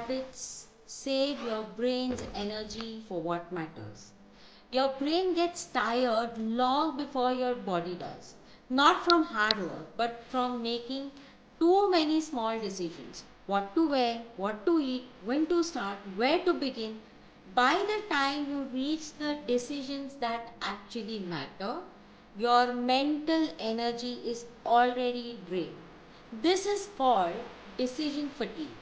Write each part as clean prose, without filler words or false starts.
habits save your brain's energy for what matters. Your brain gets tired long before your body does. Not from hard work, but from making too many small decisions. What to wear, what to eat, when to start, where to begin. By the time you reach the decisions that actually matter, your mental energy is already drained. This is called decision fatigue,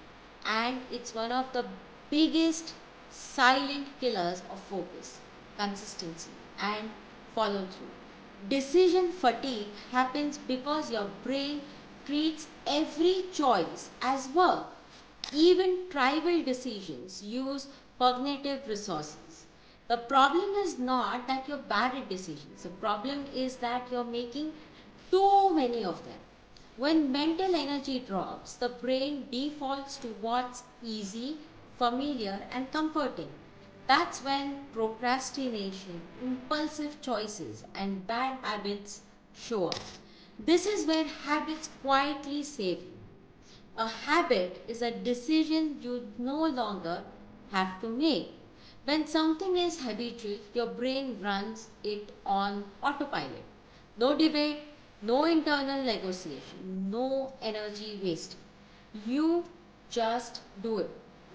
and it's one of the biggest silent killers of focus, consistency, and follow through. Decision fatigue happens because your brain treats every choice as work. Even trivial decisions use cognitive resources. The problem is not that you're bad at decisions. The problem is that you're making too many of them. When mental energy drops, the brain defaults to what's easy, familiar, and comforting. That's when procrastination, impulsive choices, and bad habits show up. This is where habits quietly save you. A habit is a decision you no longer have to make. When something is habitual, your brain runs it on autopilot. No debate, no internal negotiation, no energy wasted. You just do it.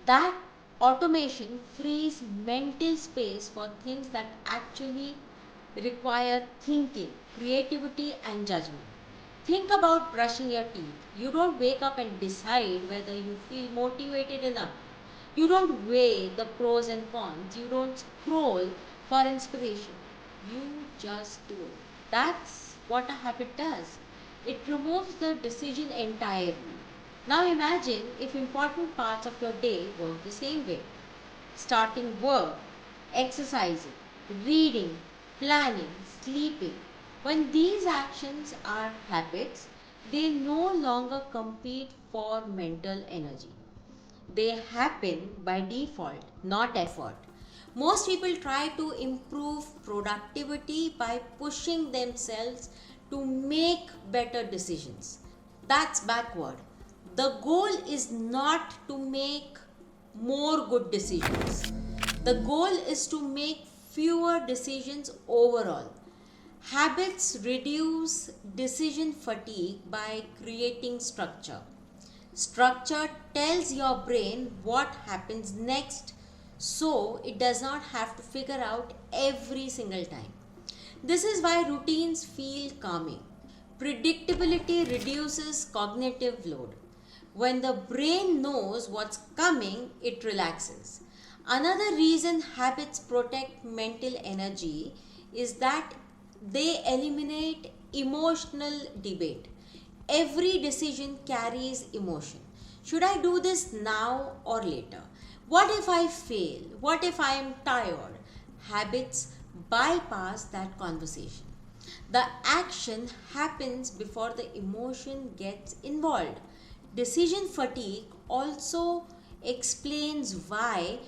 That automation frees mental space for things that actually require thinking, creativity, and judgment. Think about brushing your teeth. You don't wake up and decide whether you feel motivated enough. You don't weigh the pros and cons. You don't scroll for inspiration. You just do it. That's what a habit does. It removes the decision entirely. Now imagine if important parts of your day work the same way. Starting work, exercising, reading, planning, sleeping. When these actions are habits, they no longer compete for mental energy. They happen by default, not effort. Most people try to improve productivity by pushing themselves to make better decisions. That's backward. The goal is not to make more good decisions. The goal is to make fewer decisions overall. Habits reduce decision fatigue by creating structure. Structure tells your brain what happens next so it does not have to figure out every single time. This is why routines feel calming. Predictability reduces cognitive load. When the brain knows what's coming, it relaxes. Another reason habits protect mental energy is that they eliminate emotional debate. Every decision carries emotion. Should I do this now or later? What if I fail? What if I am tired? Habits bypass that conversation. The action happens before the emotion gets involved. Decision fatigue also explains why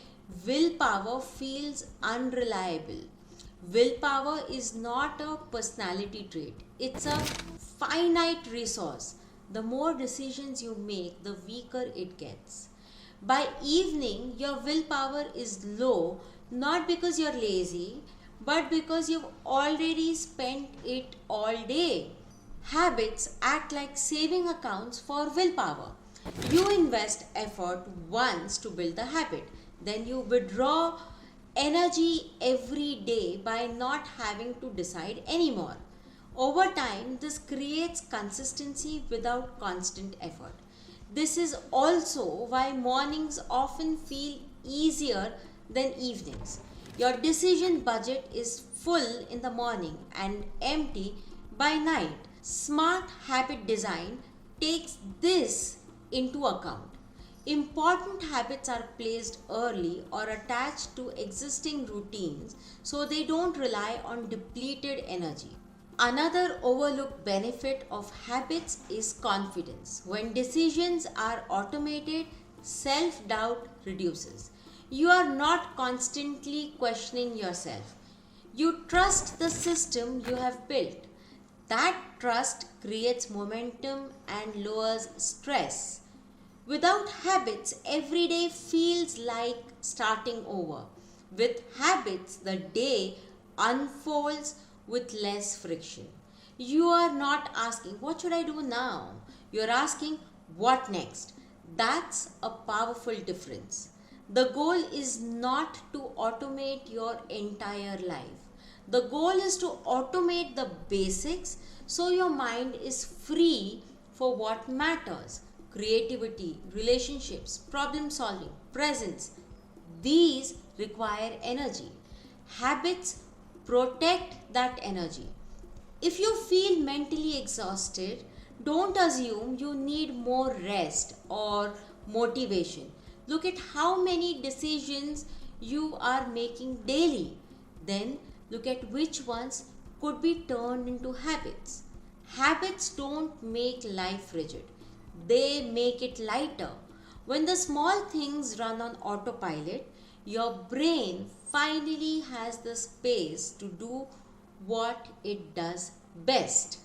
willpower feels unreliable. Willpower is not a personality trait, it's a finite resource. The more decisions you make, the weaker it gets. By evening, your willpower is low not because you're lazy, but because you've already spent it all day. Habits act like saving accounts for willpower. You invest effort once to build the habit, then you withdraw energy every day by not having to decide anymore. Over time, this creates consistency without constant effort. This is also why mornings often feel easier than evenings. Your decision budget is full in the morning and empty by night. Smart habit design takes this into account. Important habits are placed early or attached to existing routines so they don't rely on depleted energy. Another overlooked benefit of habits is confidence. When decisions are automated, self doubt reduces. You are not constantly questioning yourself. You trust the system you have built. That trust creates momentum and lowers stress. Without habits, every day feels like starting over. With habits, the day unfolds with less friction. You are not asking, what should I do now? You are asking, what next? That's a powerful difference. The goal is not to automate your entire life. The goal is to automate the basics so your mind is free for what matters: creativity, relationships, problem solving, presence. These require energy. Habits protect that energy. If you feel mentally exhausted, don't assume you need more rest or motivation. Look at how many decisions you are making daily. Then look at which ones could be turned into habits. Habits don't make life rigid, they make it lighter. When the small things run on autopilot, your brain finally has the space to do what it does best.